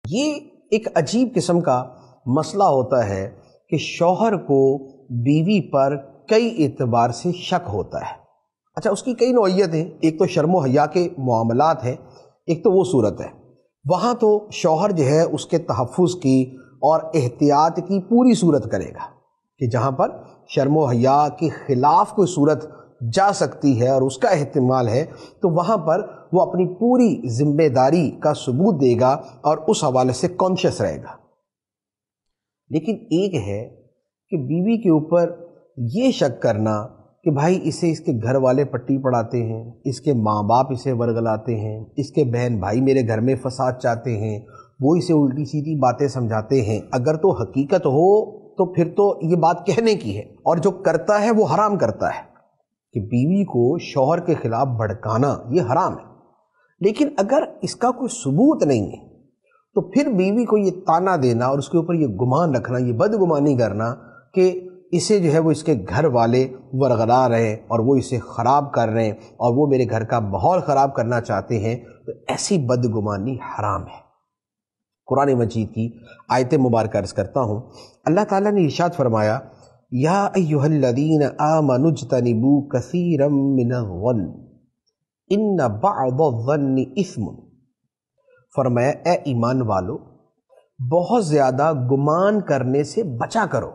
یہ ایک عجیب قسم کا مسئلہ ہوتا ہے کہ شوہر کو بیوی پر کئی اعتبار سے شک ہوتا ہے۔ اچھا، اس کی کئی نوعیت ہیں۔ ایک تو شرم و حیا کے معاملات ہیں، ایک تو وہ صورت ہے وہاں تو شوہر جو ہے اس کے تحفظ کی اور احتیاط کی پوری صورت کرے گا کہ جہاں پر شرم و حیا کے خلاف کوئی صورت جا سکتی ہے اور اس کا احتمال ہے تو وہاں پر وہ اپنی پوری ذمہ داری کا ثبوت دے گا اور اس حوالے سے کانشیس رہے گا۔ لیکن ایک ہے کہ بیوی کے اوپر یہ شک کرنا کہ بھائی اسے اس کے گھر والے پٹی پڑھاتے ہیں، اس کے ماں باپ اسے ورگلاتے ہیں، اس کے بہن بھائی میرے گھر میں فساد چاہتے ہیں، وہ اسے الٹی سیدھی باتیں سمجھاتے ہیں۔ اگر تو حقیقت ہو تو پھر تو یہ بات کہنے کی ہے، اور جو کرتا ہے وہ حرام کرتا ہے کہ بیوی کو شوہر کے خلاف بھڑکانا، یہ حرام ہے۔ لیکن اگر اس کا کوئی ثبوت نہیں ہے تو پھر بیوی کو یہ تانا دینا اور اس کے اوپر یہ گمان رکھنا، یہ بدگمانی کرنا کہ اسے جو ہے وہ اس کے گھر والے ورغلا رہے ہیں اور وہ اسے خراب کر رہے ہیں اور وہ میرے گھر کا ماحول خراب کرنا چاہتے ہیں، تو ایسی بدگمانی حرام ہے۔ قرآن مجید کی آیت مبارکہ عرض کرتا ہوں، اللہ تعالیٰ نے ارشاد فرمایا، یا ایھا الذین آمنوا اجتنبوا کثیرا من الظن ان بعض الظن اثم۔ فرمایا اے ایمان والو، بہت زیادہ گمان کرنے سے بچا کرو،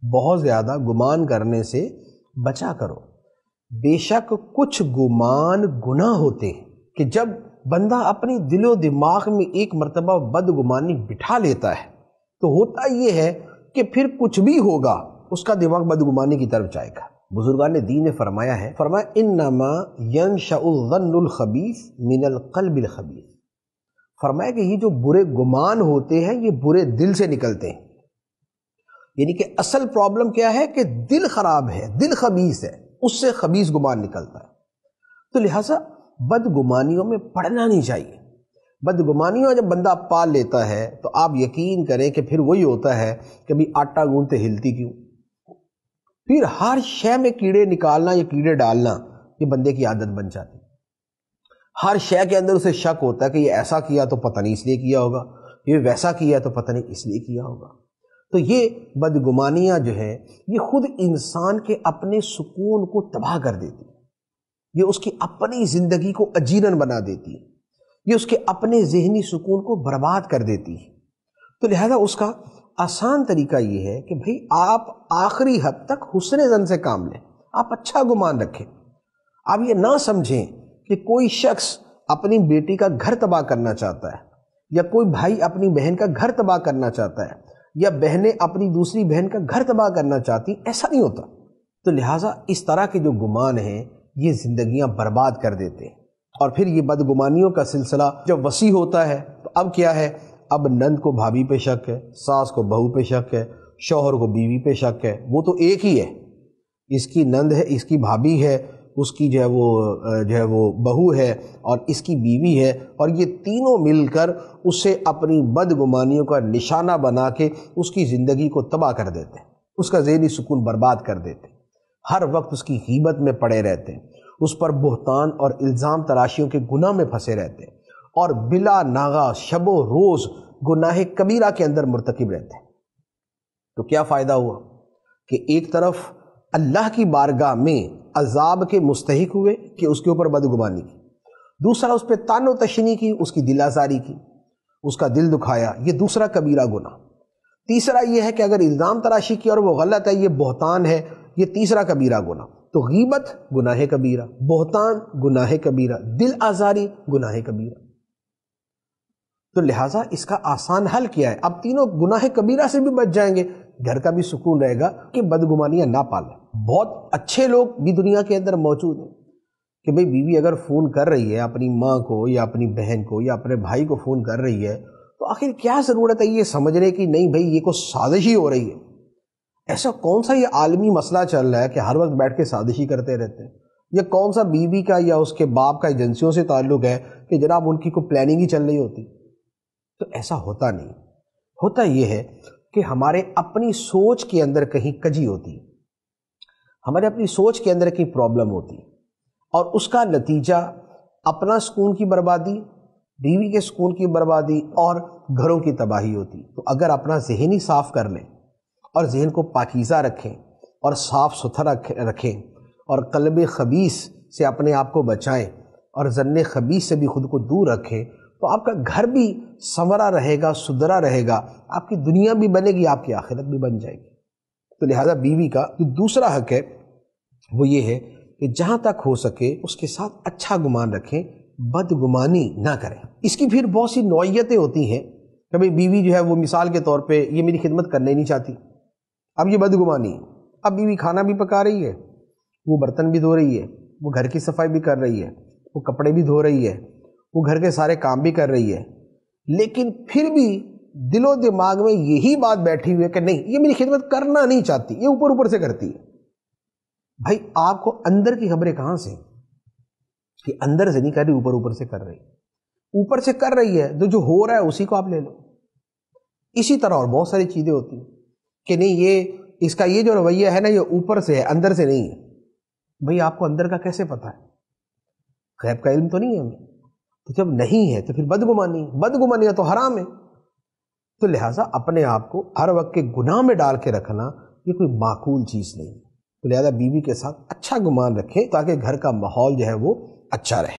بہت زیادہ گمان کرنے سے بچا کرو، بے شک کچھ گمان گناہ ہوتے ہیں۔ کہ جب بندہ اپنی دل و دماغ میں ایک مرتبہ بدگمانی بٹھا لیتا ہے تو ہوتا یہ ہے کہ پھر کچھ بھی ہوگا اس کا دماغ بدگمانی کی طرف جائے گا۔ بزرگان دین نے فرمایا ہے، فرمایا انما ینشأ الظن الخبیث من القلب الخبیث۔ فرمایا کہ یہ جو برے گمان ہوتے ہیں یہ برے دل سے نکلتے ہیں، یعنی کہ اصل پرابلم کیا ہے کہ دل خراب ہے، دل خبیث ہے، اس سے خبیث گمان نکلتا ہے۔ تو لہٰذا بدگمانیوں میں پڑنا نہیں چاہیے۔ بدگمانیوں جب بندہ پال لیتا ہے تو آپ یقین کریں کہ پھر وہی ہوتا ہے کہ بھی آٹا گوندتے ہلتی کیوں، پھر ہر شے میں کیڑے نکالنا یا کیڑے ڈالنا یہ بندے کی عادت بن جاتی ہے۔ ہر شے کے اندر اسے شک ہوتا ہے کہ یہ ایسا کیا تو پتہ نہیں اس لیے کیا ہوگا، یہ ویسا کیا تو پتہ نہیں اس لیے کیا ہوگا۔ تو یہ بدگمانیاں جو ہیں یہ خود انسان کے اپنے سکون کو تباہ کر دیتی ہے، یہ اس کی اپنی زندگی کو اجیرن بنا دیتی ہے، یہ اس کے اپنے ذہنی سکون کو برباد کر دیتی ہے۔ تو لہذا اس کا آسان طریقہ یہ ہے کہ بھئی آپ آخری حد تک حسن ظن سے کام لیں، آپ اچھا گمان رکھیں۔ آپ یہ نہ سمجھیں کہ کوئی شخص اپنی بیٹی کا گھر تباہ کرنا چاہتا ہے، یا کوئی بھائی اپنی بہن کا گھر تباہ کرنا چاہتا ہے، یا بہنیں اپنی دوسری بہن کا گھر تباہ کرنا چاہتی، ایسا نہیں ہوتا۔ تو لہٰذا اس طرح کے جو گمان ہیں یہ زندگیاں برباد کر دیتے ہیں، اور پھر یہ بدگمانیوں کا سلسلہ جب وسیع ہوتا ہے تو اب کیا ہے، اب نند کو بھابھی پہ شک ہے، ساس کو بہو پہ شک ہے، شوہر کو بیوی پہ شک ہے۔ وہ تو ایک ہی ہے، اس کی نند ہے، اس کی بھابھی ہے، اس کی جو ہے وہ بہو ہے اور اس کی بیوی ہے، اور یہ تینوں مل کر اسے اپنی بدگمانیوں کا نشانہ بنا کے اس کی زندگی کو تباہ کر دیتے ہیں، اس کا ذہنی سکون برباد کر دیتے ہیں، ہر وقت اس کی غیبت میں پڑے رہتے ہیں، اس پر بہتان اور الزام تراشیوں کے گناہ میں پھنسے رہتے ہیں، اور بلا ناغہ شب و روز گناہ کبیرہ کے اندر مرتکب رہتے ہیں۔ تو کیا فائدہ ہوا کہ ایک طرف اللہ کی بارگاہ میں عذاب کے مستحق ہوئے کہ اس کے اوپر بدگمانی کی، دوسرا اس پہ طعن و تشنیع کی، اس کی دل آزاری کی، اس کا دل دکھایا، یہ دوسرا کبیرہ گناہ۔ تیسرا یہ ہے کہ اگر الزام تراشی کی اور وہ غلط ہے، یہ بہتان ہے، یہ تیسرا کبیرہ گناہ۔ تو غیبت گناہ کبیرہ، بہتان گناہ کبیرہ، دل آزاری گناہ کبیرہ۔ تو لہٰذا اس کا آسان حل کیا ہے، اب تینوں گناہ کبیرہ سے بھی بچ جائیں گے، گھر کا بھی سکون رہے گا کہ بدگمانیاں نہ پالیں۔ بہت اچھے لوگ بھی دنیا کے اندر موجود ہیں کہ بھئی بیوی اگر فون کر رہی ہے اپنی ماں کو یا اپنی بہن کو یا اپنے بھائی کو فون کر رہی ہے تو آخر کیا ضرورت ہے یہ سمجھنے کی نہیں بھئی یہ کوئی سازش ہی ہو رہی ہے۔ ایسا کون سا یہ عالمی مسئلہ چل رہا ہے کہ ہر وقت بیٹھ کے سازشی کرتے رہتے ہیں؟ یہ کون سا بیوی کا یا اس کے باپ کا ایجنسیوں سے تعلق ہے کہ جناب ان کی کوئی پلاننگ ہی چل رہی ہوتی؟ تو ایسا ہوتا نہیں، ہوتا یہ ہے کہ ہمارے اپنی سوچ کے اندر کہیں کجی ہوتی ہے، ہمارے اپنی سوچ کے اندر کہیں پرابلم ہوتی ہے، اور اس کا نتیجہ اپنا سکون کی بربادی، بیوی کے سکون کی بربادی اور گھروں کی تباہی ہوتی. تو اگر اپنا ذہن ہی صاف کر لیں اور ذہن کو پاکیزہ رکھیں اور صاف ستھرا رکھیں اور قلب خبیث سے اپنے آپ کو بچائیں اور ظن خبیث سے بھی خود کو دور رکھیں تو آپ کا گھر بھی سنورا رہے گا، سدھرا رہے گا، آپ کی دنیا بھی بنے گی، آپ کی آخرت بھی بن جائے گی. تو لہٰذا بیوی کا جو دوسرا حق ہے وہ یہ ہے کہ جہاں تک ہو سکے اس کے ساتھ اچھا گمان رکھیں، بدگمانی نہ کریں. اس کی پھر بہت سی نوعیتیں ہوتی ہیں کہ بھئی بیوی جو ہے وہ مثال کے طور پہ یہ میری خدمت کرنا ہی نہیں چاہتی، اب یہ بدگمانی ہے. اب بیوی کھانا بھی پکا رہی ہے، وہ برتن بھی دھو رہی ہے، وہ گھر کی صفائی بھی کر رہی ہے، وہ کپڑے بھی دھو رہی ہے، وہ گھر کے سارے کام بھی کر رہی ہے، لیکن پھر بھی دل و دماغ میں یہی بات بیٹھی ہوئی ہے کہ نہیں یہ میری خدمت کرنا نہیں چاہتی، یہ اوپر اوپر سے کرتی ہے. بھائی آپ کو اندر کی خبریں کہاں سے کہ اندر سے نہیں کر رہی، اوپر اوپر سے کر رہی. اوپر سے کر رہی ہے تو جو ہو رہا ہے اسی کو آپ لے لو. اسی طرح اور بہت ساری چیزیں ہوتی ہیں کہ نہیں یہ اس کا یہ جو رویہ ہے نا یہ اوپر سے ہے، اندر سے نہیں ہے. بھئی آپ کو اندر کا کیسے پتہ ہے؟ غیب کا علم تو نہیں ہے ہمیں. تو جب نہیں ہے تو پھر بدگمانی تو حرام ہے. تو لہٰذا اپنے آپ کو ہر وقت کے گناہ میں ڈال کے رکھنا یہ کوئی معقول چیز نہیں. تو لہٰذا بیوی کے ساتھ اچھا گمان رکھیں تاکہ گھر کا ماحول جو ہے وہ اچھا رہے.